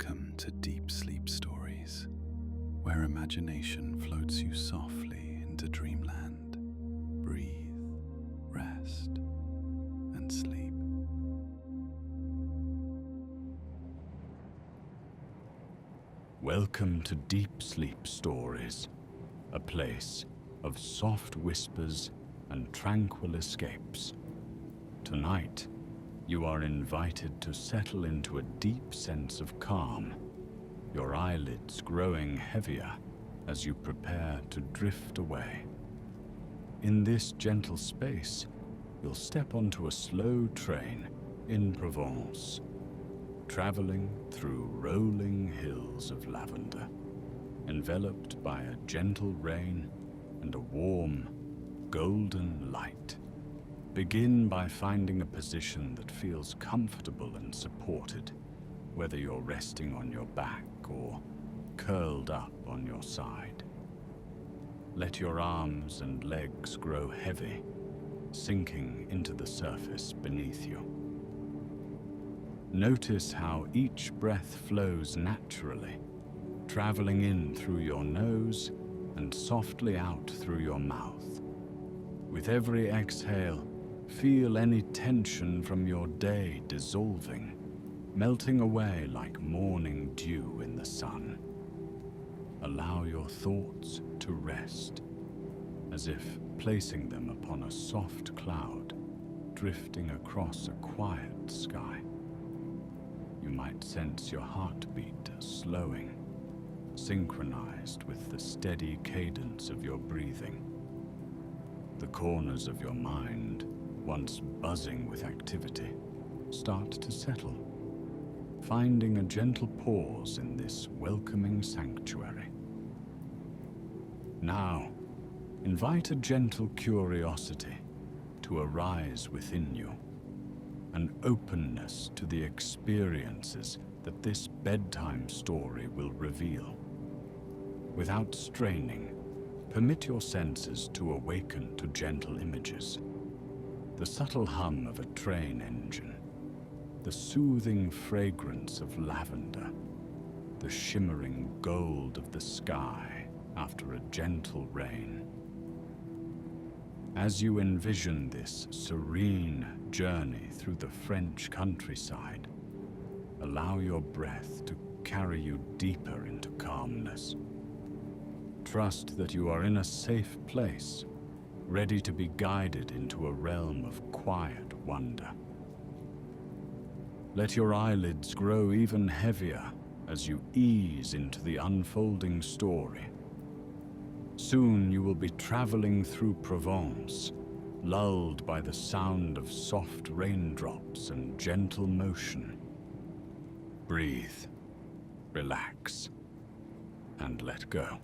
Welcome to Deep Sleep Stories, where imagination floats you softly into dreamland. Breathe, rest, and sleep. Welcome to Deep Sleep Stories, a place of soft whispers and tranquil escapes. Tonight, you are invited to settle into a deep sense of calm, your eyelids growing heavier as you prepare to drift away. In this gentle space, you'll step onto a slow train in Provence, traveling through rolling hills of lavender, enveloped by a gentle rain and a warm, golden light. Begin by finding a position that feels comfortable and supported, whether you're resting on your back or curled up on your side. Let your arms and legs grow heavy, sinking into the surface beneath you. Notice how each breath flows naturally, traveling in through your nose and softly out through your mouth. With every exhale, feel any tension from your day dissolving, melting away like morning dew in the sun. Allow your thoughts to rest, as if placing them upon a soft cloud drifting across a quiet sky. You might sense your heartbeat slowing, synchronized with the steady cadence of your breathing. The corners of your mind, once buzzing with activity, start to settle, finding a gentle pause in this welcoming sanctuary. Now, invite a gentle curiosity to arise within you, an openness to the experiences that this bedtime story will reveal. Without straining, permit your senses to awaken to gentle images. The subtle hum of a train engine, the soothing fragrance of lavender, the shimmering gold of the sky after a gentle rain. As you envision this serene journey through the French countryside, allow your breath to carry you deeper into calmness. Trust that you are in a safe place, ready to be guided into a realm of quiet wonder. Let your eyelids grow even heavier as you ease into the unfolding story. Soon you will be traveling through Provence, lulled by the sound of soft raindrops and gentle motion. Breathe, relax, and let go.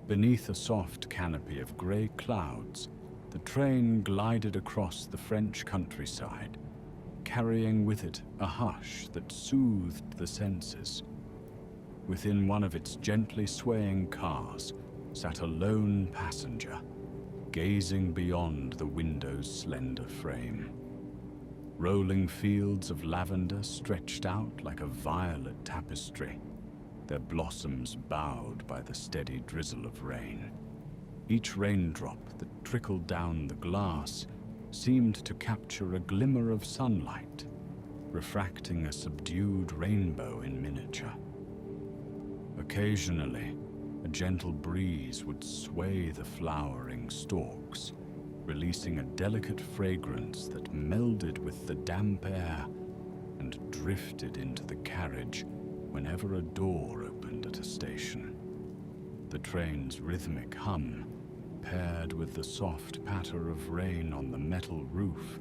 Beneath a soft canopy of grey clouds, the train glided across the French countryside, carrying with it a hush that soothed the senses. Within one of its gently swaying cars sat a lone passenger, gazing beyond the window's slender frame. Rolling fields of lavender stretched out like a violet tapestry, their blossoms bowed by the steady drizzle of rain. Each raindrop that trickled down the glass seemed to capture a glimmer of sunlight, refracting a subdued rainbow in miniature. Occasionally, a gentle breeze would sway the flowering stalks, releasing a delicate fragrance that melded with the damp air and drifted into the carriage whenever a door opened at a station. The train's rhythmic hum, paired with the soft patter of rain on the metal roof,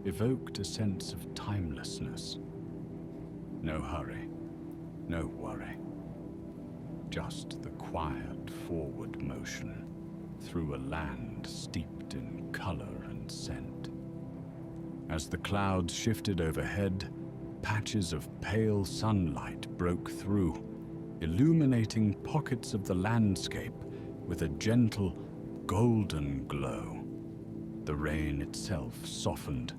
evoked a sense of timelessness. No hurry, no worry. Just the quiet forward motion through a land steeped in color and scent. As the clouds shifted overhead, patches of pale sunlight broke through, illuminating pockets of the landscape with a gentle, golden glow. The rain itself softened,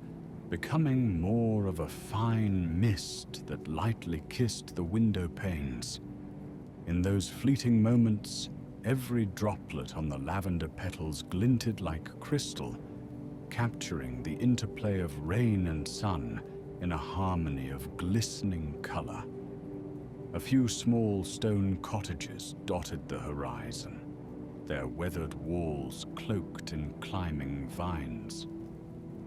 becoming more of a fine mist that lightly kissed the window panes. In those fleeting moments, every droplet on the lavender petals glinted like crystal, capturing the interplay of rain and sun in a harmony of glistening color. A few small stone cottages dotted the horizon, their weathered walls cloaked in climbing vines.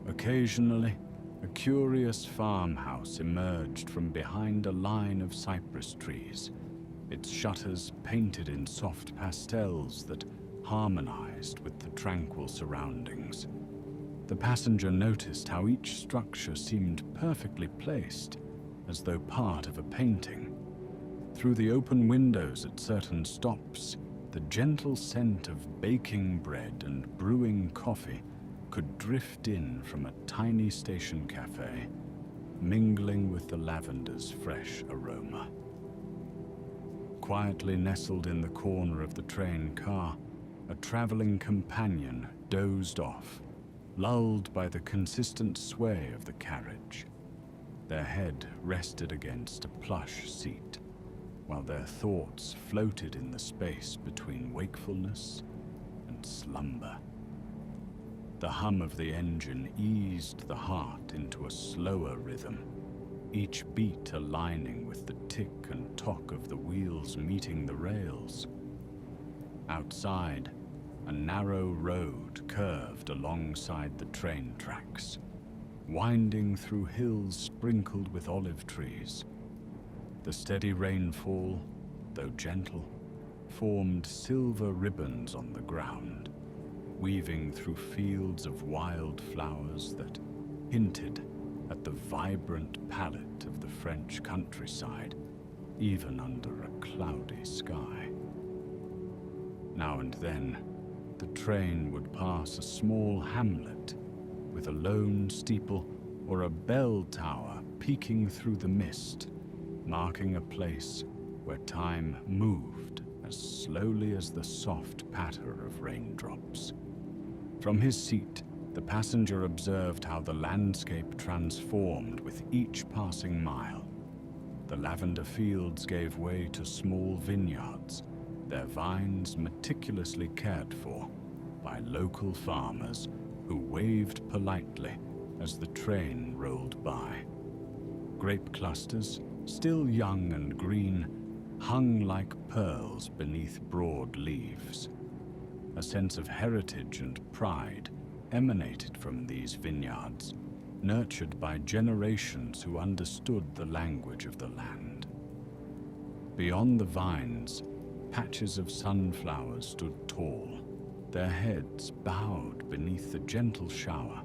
Occasionally, a curious farmhouse emerged from behind a line of cypress trees, its shutters painted in soft pastels that harmonized with the tranquil surroundings. The passenger noticed how each structure seemed perfectly placed, as though part of a painting. Through the open windows at certain stops, the gentle scent of baking bread and brewing coffee could drift in from a tiny station cafe, mingling with the lavender's fresh aroma. Quietly nestled in the corner of the train car, a traveling companion dozed off, lulled by the consistent sway of the carriage. Their head rested against a plush seat, while their thoughts floated in the space between wakefulness and slumber. The hum of the engine eased the heart into a slower rhythm, each beat aligning with the tick and tock of the wheels meeting the rails. Outside, a narrow road curved alongside the train tracks, winding through hills sprinkled with olive trees. The steady rainfall, though gentle, formed silver ribbons on the ground, weaving through fields of wild flowers that hinted at the vibrant palette of the French countryside, even under a cloudy sky. Now and then, the train would pass a small hamlet with a lone steeple or a bell tower peeking through the mist, marking a place where time moved as slowly as the soft patter of raindrops. From his seat, the passenger observed how the landscape transformed with each passing mile. The lavender fields gave way to small vineyards, their vines meticulously cared for by local farmers who waved politely as the train rolled by. Grape clusters, still young and green, hung like pearls beneath broad leaves. A sense of heritage and pride emanated from these vineyards, nurtured by generations who understood the language of the land. Beyond the vines, patches of sunflowers stood tall, their heads bowed beneath the gentle shower.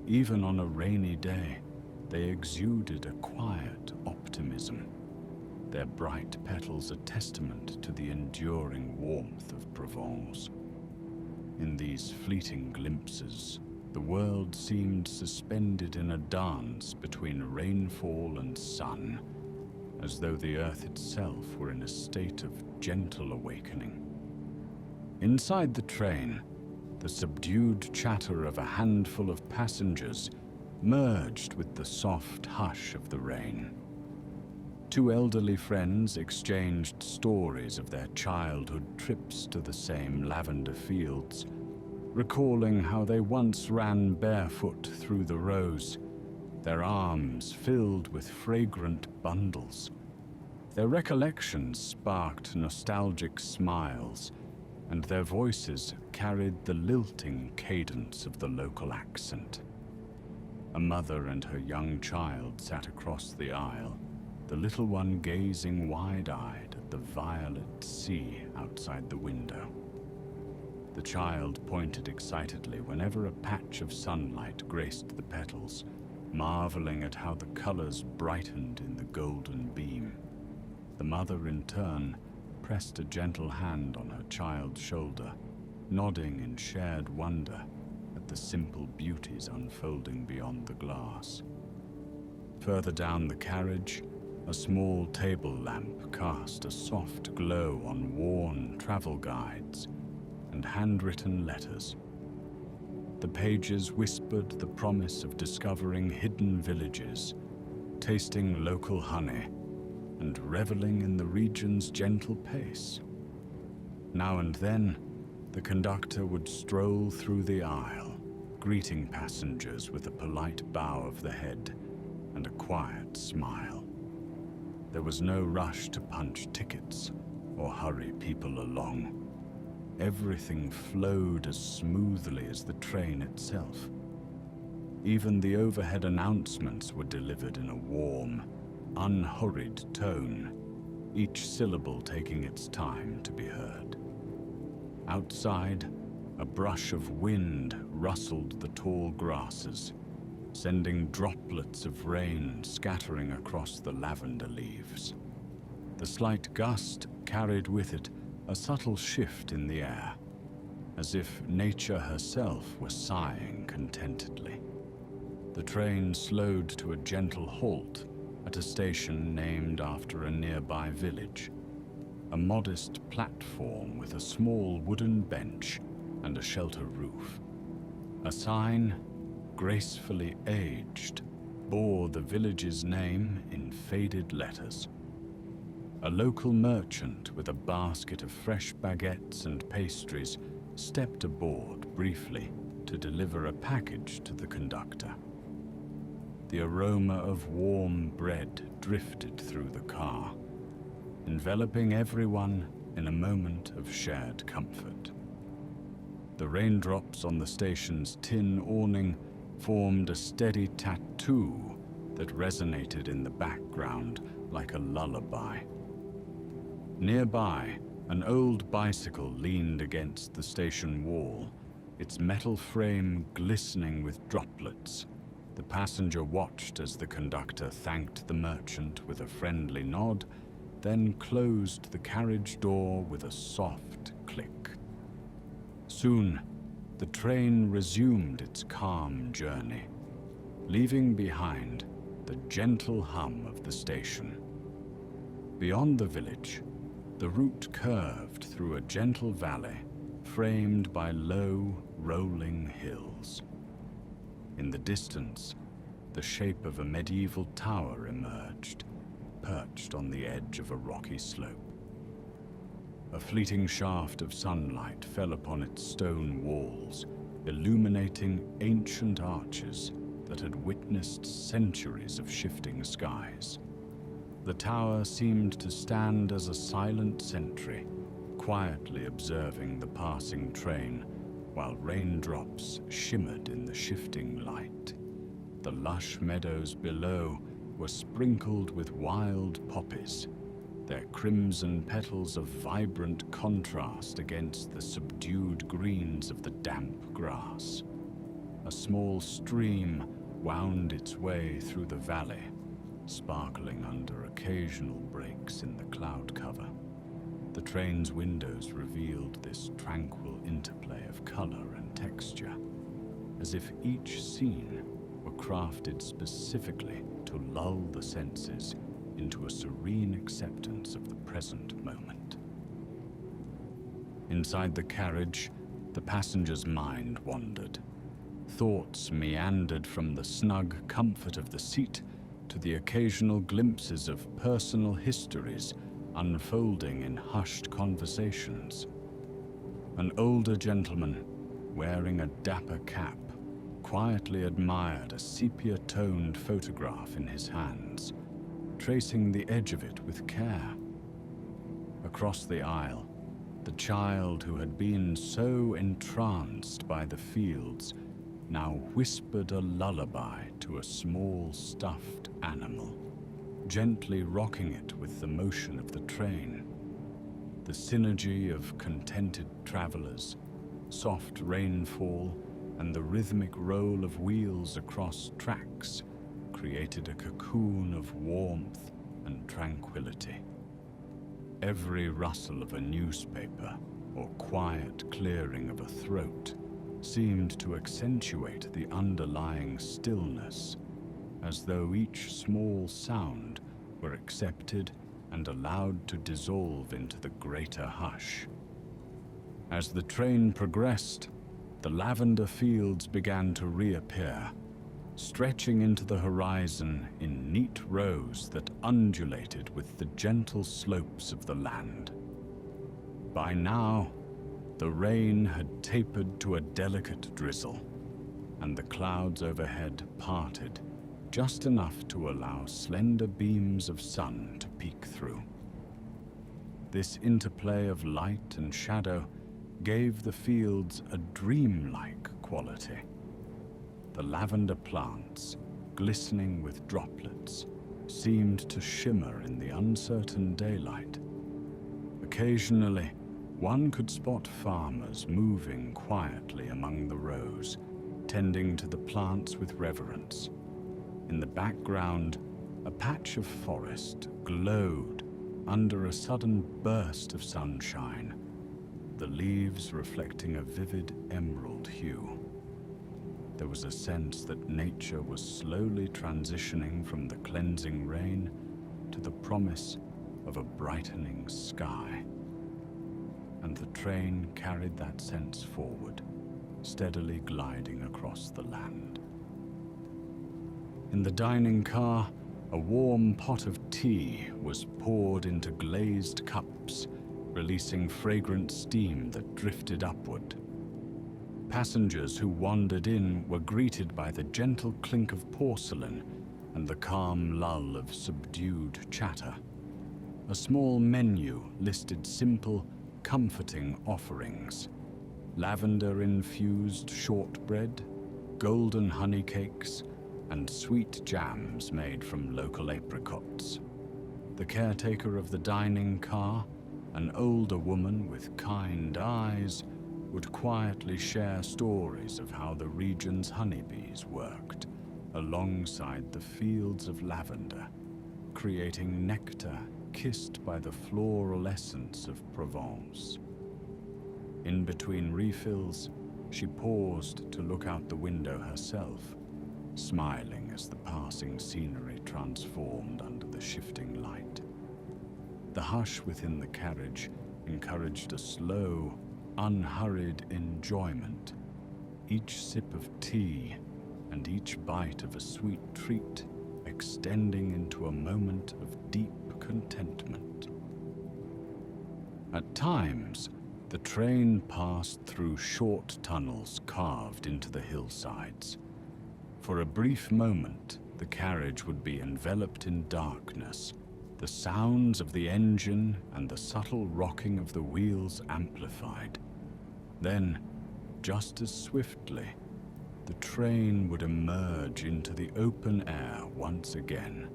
Even on a rainy day, they exuded a quiet optimism, their bright petals a testament to the enduring warmth of Provence. In these fleeting glimpses, the world seemed suspended in a dance between rainfall and sun, as though the earth itself were in a state of gentle awakening. Inside the train, the subdued chatter of a handful of passengers merged with the soft hush of the rain. Two elderly friends exchanged stories of their childhood trips to the same lavender fields, recalling how they once ran barefoot through the rows, their arms filled with fragrant bundles. Their recollections sparked nostalgic smiles, and their voices carried the lilting cadence of the local accent. A mother and her young child sat across the aisle, the little one gazing wide-eyed at the violet sea outside the window. The child pointed excitedly whenever a patch of sunlight graced the petals, marveling at how the colors brightened in the golden beam. The mother, in turn, pressed a gentle hand on her child's shoulder, nodding in shared wonder at the simple beauties unfolding beyond the glass. Further down the carriage, a small table lamp cast a soft glow on worn travel guides and handwritten letters. The pages whispered the promise of discovering hidden villages, tasting local honey, and reveling in the region's gentle pace. Now and then, the conductor would stroll through the aisle, greeting passengers with a polite bow of the head and a quiet smile. There was no rush to punch tickets or hurry people along. Everything flowed as smoothly as the train itself. Even the overhead announcements were delivered in a warm, unhurried tone, each syllable taking its time to be heard. Outside, a brush of wind rustled the tall grasses, sending droplets of rain scattering across the lavender leaves. The slight gust carried with it a subtle shift in the air, as if nature herself were sighing contentedly. The train slowed to a gentle halt at a station named after a nearby village, a modest platform with a small wooden bench and a shelter roof. A sign, gracefully aged, bore the village's name in faded letters. A local merchant with a basket of fresh baguettes and pastries stepped aboard briefly to deliver a package to the conductor. The aroma of warm bread drifted through the car, enveloping everyone in a moment of shared comfort. The raindrops on the station's tin awning formed a steady tattoo that resonated in the background like a lullaby. Nearby, an old bicycle leaned against the station wall, its metal frame glistening with droplets. The passenger watched as the conductor thanked the merchant with a friendly nod, then closed the carriage door with a soft click. Soon, the train resumed its calm journey, leaving behind the gentle hum of the station. Beyond the village, the route curved through a gentle valley framed by low, rolling hills. In the distance, the shape of a medieval tower emerged, perched on the edge of a rocky slope. A fleeting shaft of sunlight fell upon its stone walls, illuminating ancient arches that had witnessed centuries of shifting skies. The tower seemed to stand as a silent sentry, quietly observing the passing train, while raindrops shimmered in the shifting light. The lush meadows below were sprinkled with wild poppies, their crimson petals of vibrant contrast against the subdued greens of the damp grass. A small stream wound its way through the valley, sparkling under occasional breaks in the cloud cover. The train's windows revealed this tranquil interplay of color and texture, as if each scene were crafted specifically to lull the senses into a serene acceptance of the present moment. Inside the carriage, the passenger's mind wandered. Thoughts meandered from the snug comfort of the seat to the occasional glimpses of personal histories unfolding in hushed conversations. An older gentleman, wearing a dapper cap, quietly admired a sepia-toned photograph in his hands, tracing the edge of it with care. Across the aisle, the child who had been so entranced by the fields now whispered a lullaby to a small stuffed animal, gently rocking it with the motion of the train. The synergy of contented travelers, soft rainfall, and the rhythmic roll of wheels across tracks created a cocoon of warmth and tranquility. Every rustle of a newspaper or quiet clearing of a throat seemed to accentuate the underlying stillness, as though each small sound were accepted and allowed to dissolve into the greater hush. As the train progressed, the lavender fields began to reappear, stretching into the horizon in neat rows that undulated with the gentle slopes of the land. By now, the rain had tapered to a delicate drizzle, and the clouds overhead parted just enough to allow slender beams of sun to peek through. This interplay of light and shadow gave the fields a dreamlike quality. The lavender plants, glistening with droplets, seemed to shimmer in the uncertain daylight. Occasionally, one could spot farmers moving quietly among the rows, tending to the plants with reverence. In the background, a patch of forest glowed under a sudden burst of sunshine, the leaves reflecting a vivid emerald hue. There was a sense that nature was slowly transitioning from the cleansing rain to the promise of a brightening sky. And the train carried that sense forward, steadily gliding across the land. In the dining car, a warm pot of tea was poured into glazed cups, releasing fragrant steam that drifted upward. Passengers who wandered in were greeted by the gentle clink of porcelain and the calm lull of subdued chatter. A small menu listed simple, comforting offerings: lavender-infused shortbread, golden honey cakes, and sweet jams made from local apricots. The caretaker of the dining car, an older woman with kind eyes, would quietly share stories of how the region's honeybees worked alongside the fields of lavender, creating nectar kissed by the floral essence of Provence. In between refills, she paused to look out the window herself, smiling as the passing scenery transformed under the shifting light. The hush within the carriage encouraged a slow, unhurried enjoyment, each sip of tea and each bite of a sweet treat extending into a moment of deep contentment. At times, the train passed through short tunnels carved into the hillsides. For a brief moment, the carriage would be enveloped in darkness, the sounds of the engine and the subtle rocking of the wheels amplified. Then, just as swiftly, the train would emerge into the open air once again,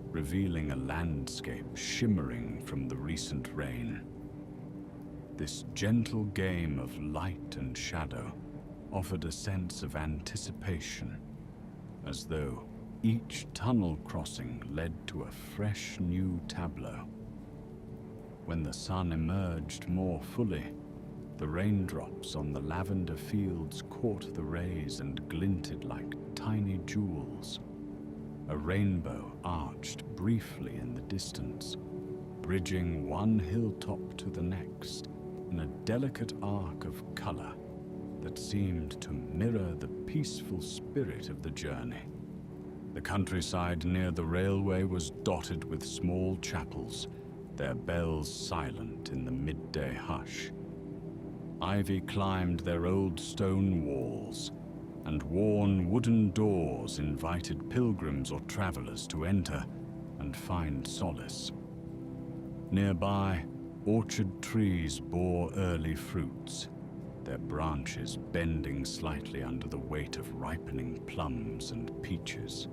revealing a landscape shimmering from the recent rain. This gentle game of light and shadow offered a sense of anticipation, as though each tunnel crossing led to a fresh new tableau. When the sun emerged more fully, the raindrops on the lavender fields caught the rays and glinted like tiny jewels. A rainbow arched briefly in the distance, bridging one hilltop to the next in a delicate arc of color that seemed to mirror the peaceful spirit of the journey. The countryside near the railway was dotted with small chapels, their bells silent in the midday hush. Ivy climbed their old stone walls, and worn wooden doors invited pilgrims or travelers to enter and find solace. Nearby, orchard trees bore early fruits, their branches bending slightly under the weight of ripening plums and peaches.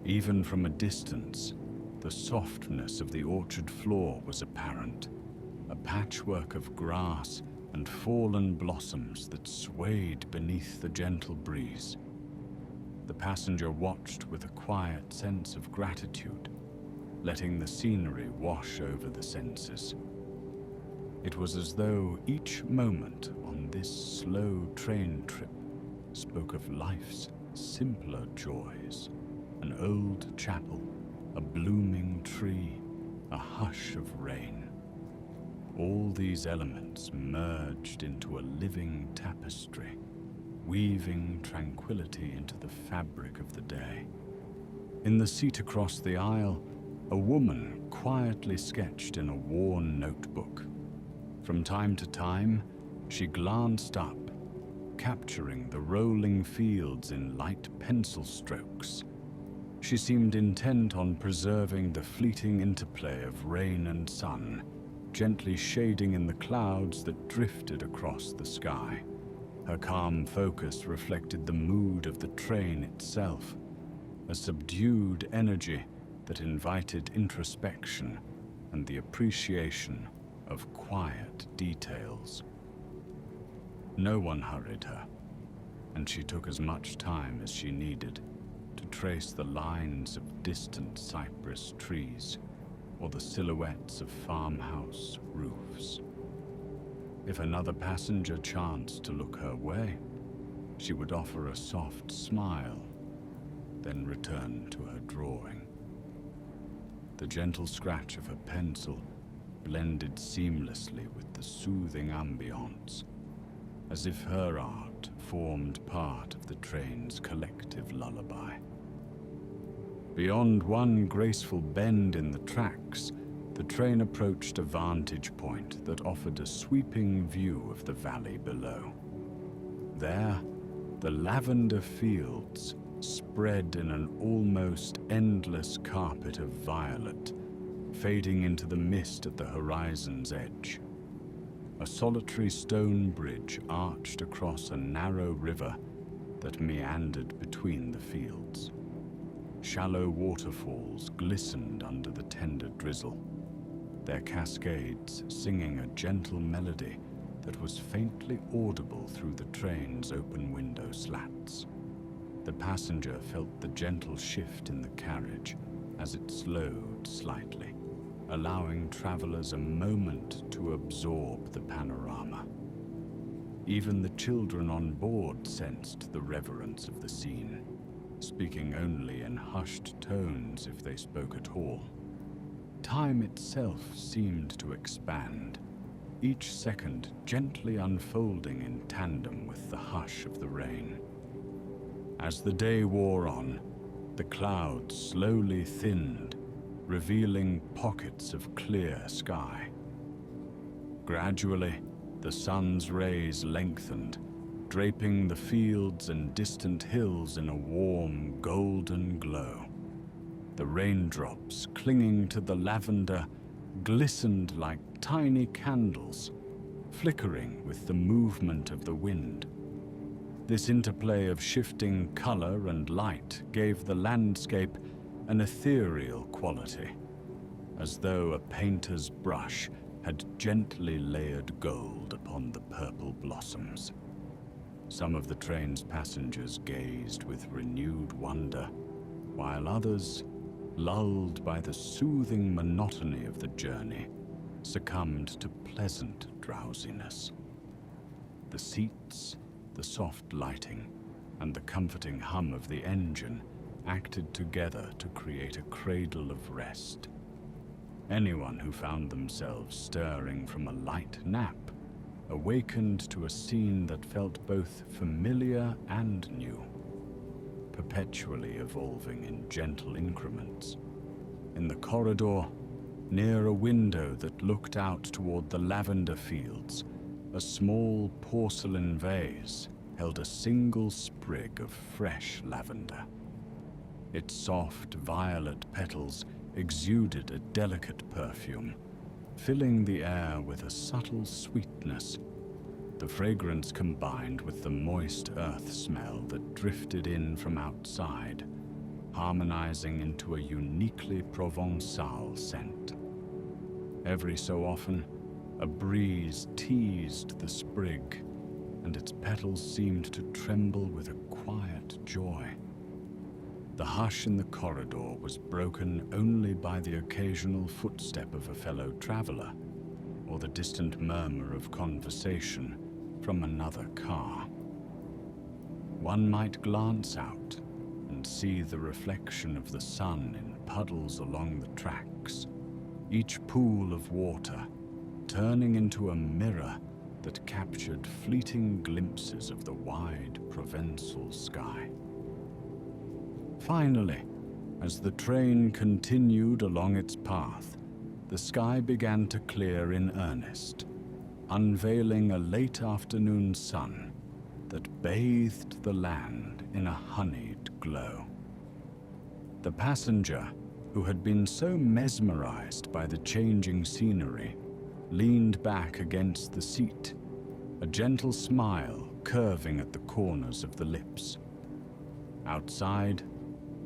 Even from a distance, the softness of the orchard floor was apparent, a patchwork of grass and fallen blossoms that swayed beneath the gentle breeze. The passenger watched with a quiet sense of gratitude, letting the scenery wash over the senses. It was as though each moment on this slow train trip spoke of life's simpler joys: an old chapel, a blooming tree, a hush of rain. All these elements merged into a living tapestry, weaving tranquility into the fabric of the day. In the seat across the aisle, a woman quietly sketched in a worn notebook. From time to time, she glanced up, capturing the rolling fields in light pencil strokes. She seemed intent on preserving the fleeting interplay of rain and sun, gently shading in the clouds that drifted across the sky. Her calm focus reflected the mood of the train itself, a subdued energy that invited introspection and the appreciation of quiet details. No one hurried her, and she took as much time as she needed to trace the lines of distant cypress trees or the silhouettes of farmhouse roofs. If another passenger chanced to look her way, she would offer a soft smile, then return to her drawing. The gentle scratch of her pencil blended seamlessly with the soothing ambience, as if her art formed part of the train's collective lullaby. Beyond one graceful bend in the tracks, the train approached a vantage point that offered a sweeping view of the valley below. There, the lavender fields spread in an almost endless carpet of violet, fading into the mist at the horizon's edge. A solitary stone bridge arched across a narrow river that meandered between the fields. Shallow waterfalls glistened under the tender drizzle, their cascades singing a gentle melody that was faintly audible through the train's open window slats. The passenger felt the gentle shift in the carriage as it slowed slightly, allowing travelers a moment to absorb the panorama. Even the children on board sensed the reverence of the scene, speaking only in hushed tones if they spoke at all. Time itself seemed to expand, each second gently unfolding in tandem with the hush of the rain. As the day wore on, the clouds slowly thinned, revealing pockets of clear sky. Gradually, the sun's rays lengthened, draping the fields and distant hills in a warm, golden glow. The raindrops clinging to the lavender glistened like tiny candles, flickering with the movement of the wind. This interplay of shifting color and light gave the landscape an ethereal quality, as though a painter's brush had gently layered gold upon the purple blossoms. Some of the train's passengers gazed with renewed wonder, while others, lulled by the soothing monotony of the journey, succumbed to pleasant drowsiness. The seats, the soft lighting, and the comforting hum of the engine acted together to create a cradle of rest. Anyone who found themselves stirring from a light nap awakened to a scene that felt both familiar and new, perpetually evolving in gentle increments. In the corridor, near a window that looked out toward the lavender fields, a small porcelain vase held a single sprig of fresh lavender. Its soft violet petals exuded a delicate perfume, filling the air with a subtle sweetness. The fragrance combined with the moist earth smell that drifted in from outside, harmonizing into a uniquely Provençal scent. Every so often, a breeze teased the sprig, and its petals seemed to tremble with a quiet joy. The hush in the corridor was broken only by the occasional footstep of a fellow traveler, or the distant murmur of conversation from another car. One might glance out and see the reflection of the sun in puddles along the tracks, each pool of water turning into a mirror that captured fleeting glimpses of the wide Provençal sky. Finally, as the train continued along its path, the sky began to clear in earnest, unveiling a late afternoon sun that bathed the land in a honeyed glow. The passenger, who had been so mesmerized by the changing scenery, leaned back against the seat, a gentle smile curving at the corners of the lips. Outside,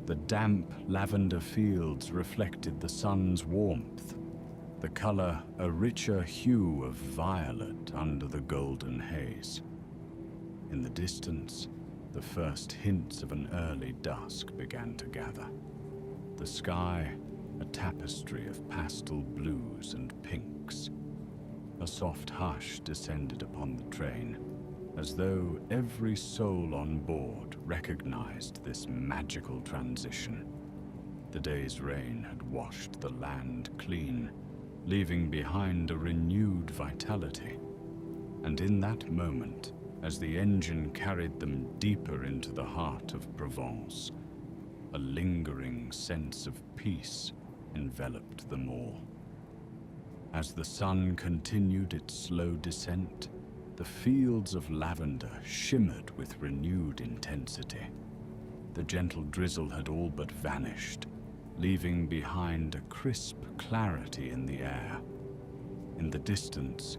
the damp lavender fields reflected the sun's warmth, the color a richer hue of violet under the golden haze. In the distance, the first hints of an early dusk began to gather. The sky, a tapestry of pastel blues and pinks. A soft hush descended upon the train, as though every soul on board recognized this magical transition. The day's rain had washed the land clean, leaving behind a renewed vitality. And in that moment, as the engine carried them deeper into the heart of Provence, a lingering sense of peace enveloped them all. As the sun continued its slow descent, the fields of lavender shimmered with renewed intensity. The gentle drizzle had all but vanished, leaving behind a crisp clarity in the air. In the distance,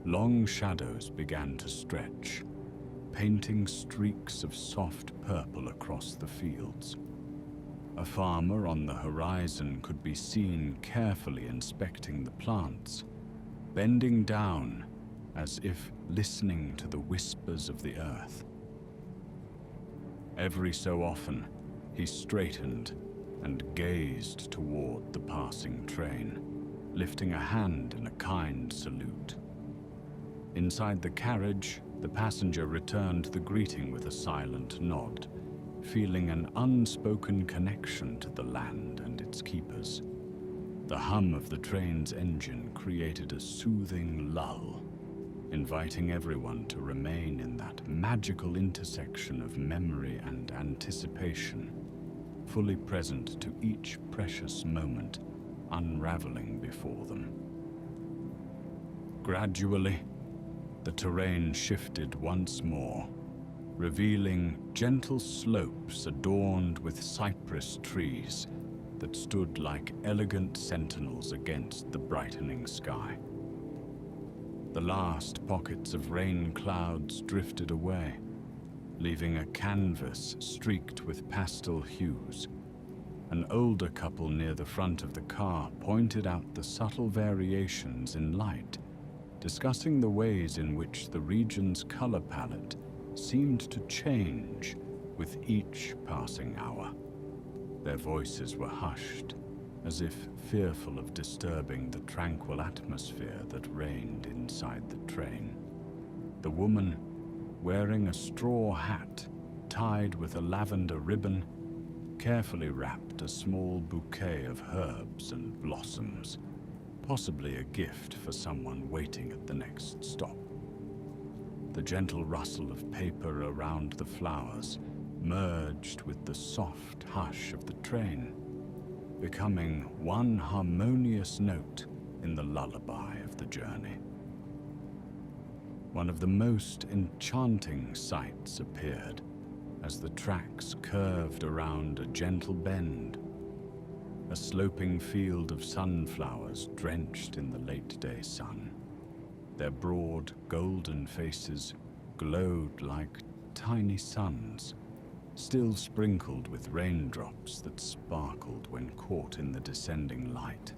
long shadows began to stretch, painting streaks of soft purple across the fields. A farmer on the horizon could be seen carefully inspecting the plants, bending down as if listening to the whispers of the earth. Every so often, he straightened and gazed toward the passing train, lifting a hand in a kind salute. Inside the carriage, the passenger returned the greeting with a silent nod, feeling an unspoken connection to the land and its keepers. The hum of the train's engine created a soothing lull, inviting everyone to remain in that magical intersection of memory and anticipation, fully present to each precious moment unraveling before them. Gradually, the terrain shifted once more, revealing gentle slopes adorned with cypress trees that stood like elegant sentinels against the brightening sky. The last pockets of rain clouds drifted away, leaving a canvas streaked with pastel hues. An older couple near the front of the car pointed out the subtle variations in light, discussing the ways in which the region's color palette seemed to change with each passing hour. Their voices were hushed, as if fearful of disturbing the tranquil atmosphere that reigned inside the train. The woman, wearing a straw hat tied with a lavender ribbon, carefully wrapped a small bouquet of herbs and blossoms, possibly a gift for someone waiting at the next stop. The gentle rustle of paper around the flowers merged with the soft hush of the train, becoming one harmonious note in the lullaby of the journey. One of the most enchanting sights appeared as the tracks curved around a gentle bend. A sloping field of sunflowers drenched in the late-day sun. Their broad, golden faces glowed like tiny suns, still sprinkled with raindrops that sparkled when caught in the descending light.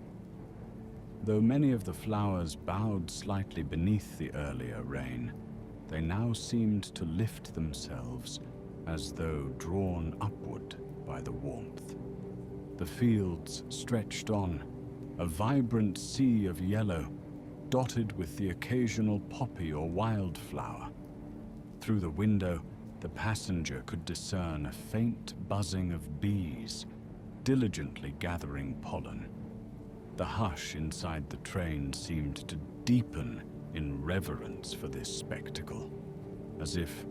Though many of the flowers bowed slightly beneath the earlier rain, they now seemed to lift themselves as though drawn upward by the warmth. The fields stretched on, a vibrant sea of yellow, dotted with the occasional poppy or wildflower. Through the window, the passenger could discern a faint buzzing of bees, diligently gathering pollen. The hush inside the train seemed to deepen in reverence for this spectacle, as if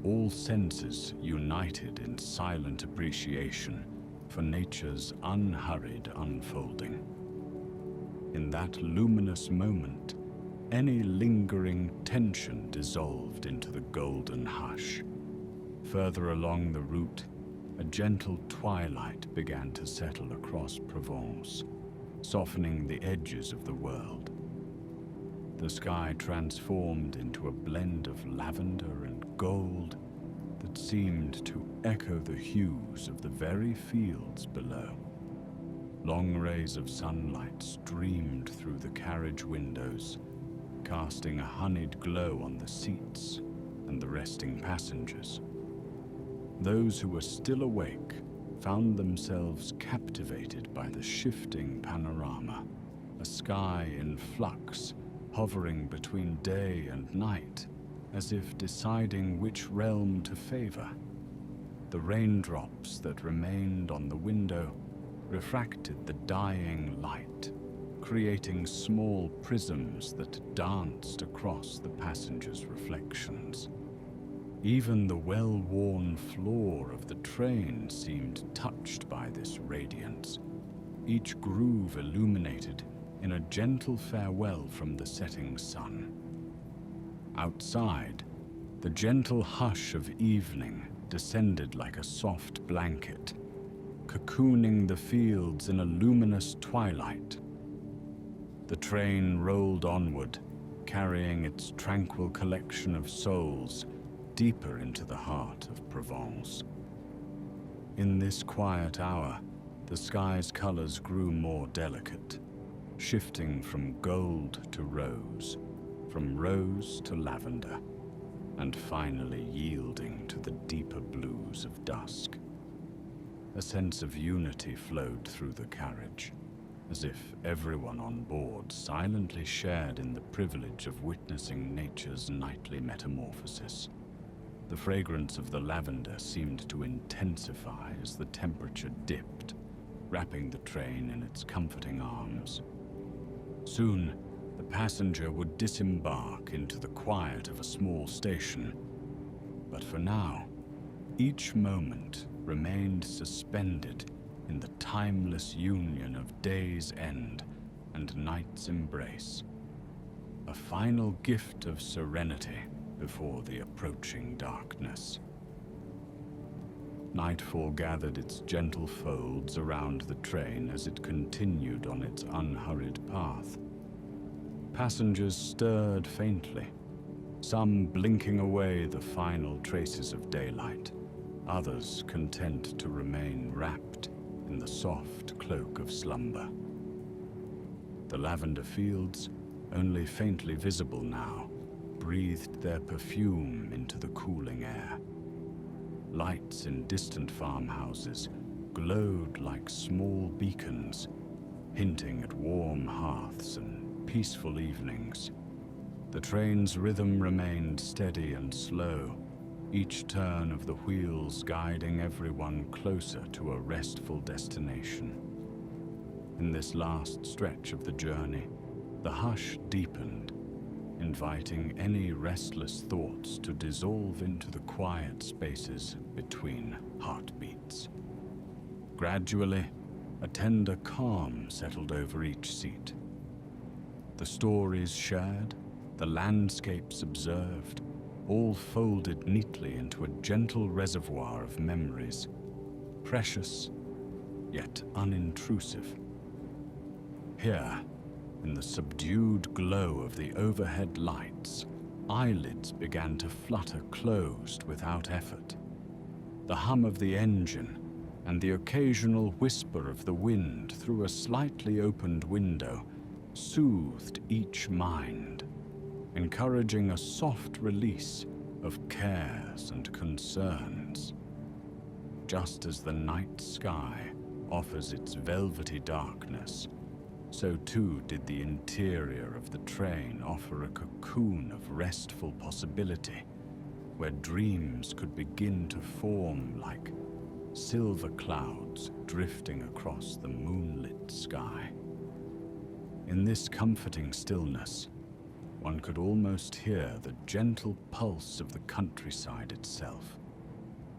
all senses united in silent appreciation for nature's unhurried unfolding. In that luminous moment, any lingering tension dissolved into the golden hush. Further along the route, a gentle twilight began to settle across Provence, softening the edges of the world. The sky transformed into a blend of lavender and gold that seemed to echo the hues of the very fields below. Long rays of sunlight streamed through the carriage windows, casting a honeyed glow on the seats and the resting passengers. Those who were still awake found themselves captivated by the shifting panorama, a sky in flux, hovering between day and night, as if deciding which realm to favor. The raindrops that remained on the window refracted the dying light, creating small prisms that danced across the passengers' reflections. Even the well-worn floor of the train seemed touched by this radiance, each groove illuminated in a gentle farewell from the setting sun. Outside, the gentle hush of evening descended like a soft blanket, cocooning the fields in a luminous twilight. The train rolled onward, carrying its tranquil collection of souls deeper into the heart of Provence. In this quiet hour, the sky's colors grew more delicate, shifting from gold to rose, from rose to lavender, and finally yielding to the deeper blues of dusk. A sense of unity flowed through the carriage, as if everyone on board silently shared in the privilege of witnessing nature's nightly metamorphosis. The fragrance of the lavender seemed to intensify as the temperature dipped, wrapping the train in its comforting arms. Soon, the passenger would disembark into the quiet of a small station. But for now, each moment remained suspended in the timeless union of day's end and night's embrace, a final gift of serenity before the approaching darkness. Nightfall gathered its gentle folds around the train as it continued on its unhurried path. Passengers stirred faintly, some blinking away the final traces of daylight, others content to remain wrapped in the soft cloak of slumber. The lavender fields, only faintly visible now, breathed their perfume into the cooling air. Lights in distant farmhouses glowed like small beacons, hinting at warm hearths and peaceful evenings. The train's rhythm remained steady and slow, each turn of the wheels guiding everyone closer to a restful destination. In this last stretch of the journey, the hush deepened, inviting any restless thoughts to dissolve into the quiet spaces between heartbeats. Gradually, a tender calm settled over each seat. The stories shared, the landscapes observed, all folded neatly into a gentle reservoir of memories, precious yet unintrusive. Here, in the subdued glow of the overhead lights, eyelids began to flutter closed without effort. The hum of the engine and the occasional whisper of the wind through a slightly opened window soothed each mind, encouraging a soft release of cares and concerns. Just as the night sky offers its velvety darkness, so too did the interior of the train offer a cocoon of restful possibility, where dreams could begin to form like silver clouds drifting across the moonlit sky. In this comforting stillness, one could almost hear the gentle pulse of the countryside itself,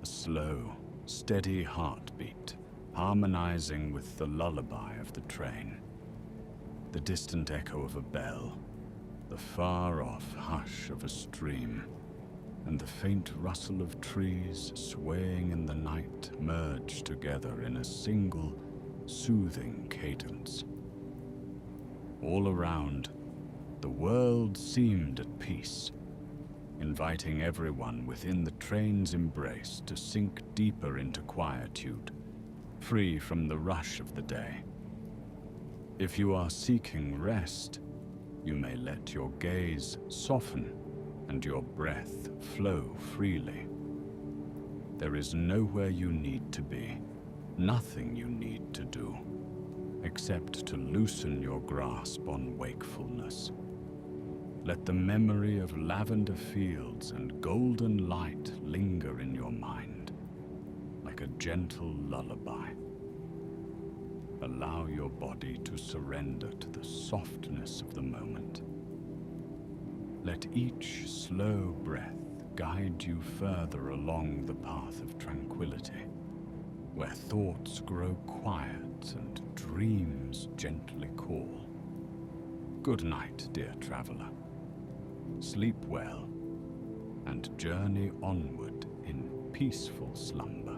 a slow, steady heartbeat harmonizing with the lullaby of the train, the distant echo of a bell, the far-off hush of a stream, and the faint rustle of trees swaying in the night merge together in a single, soothing cadence. All around, the world seemed at peace, inviting everyone within the train's embrace to sink deeper into quietude, free from the rush of the day. If you are seeking rest, you may let your gaze soften and your breath flow freely. There is nowhere you need to be, nothing you need to do, except to loosen your grasp on wakefulness. Let the memory of lavender fields and golden light linger in your mind, like a gentle lullaby. Allow your body to surrender to the softness of the moment. Let each slow breath guide you further along the path of tranquility, where thoughts grow quiet and dreams gently call. Good night, dear traveler. Sleep well and journey onward in peaceful slumber.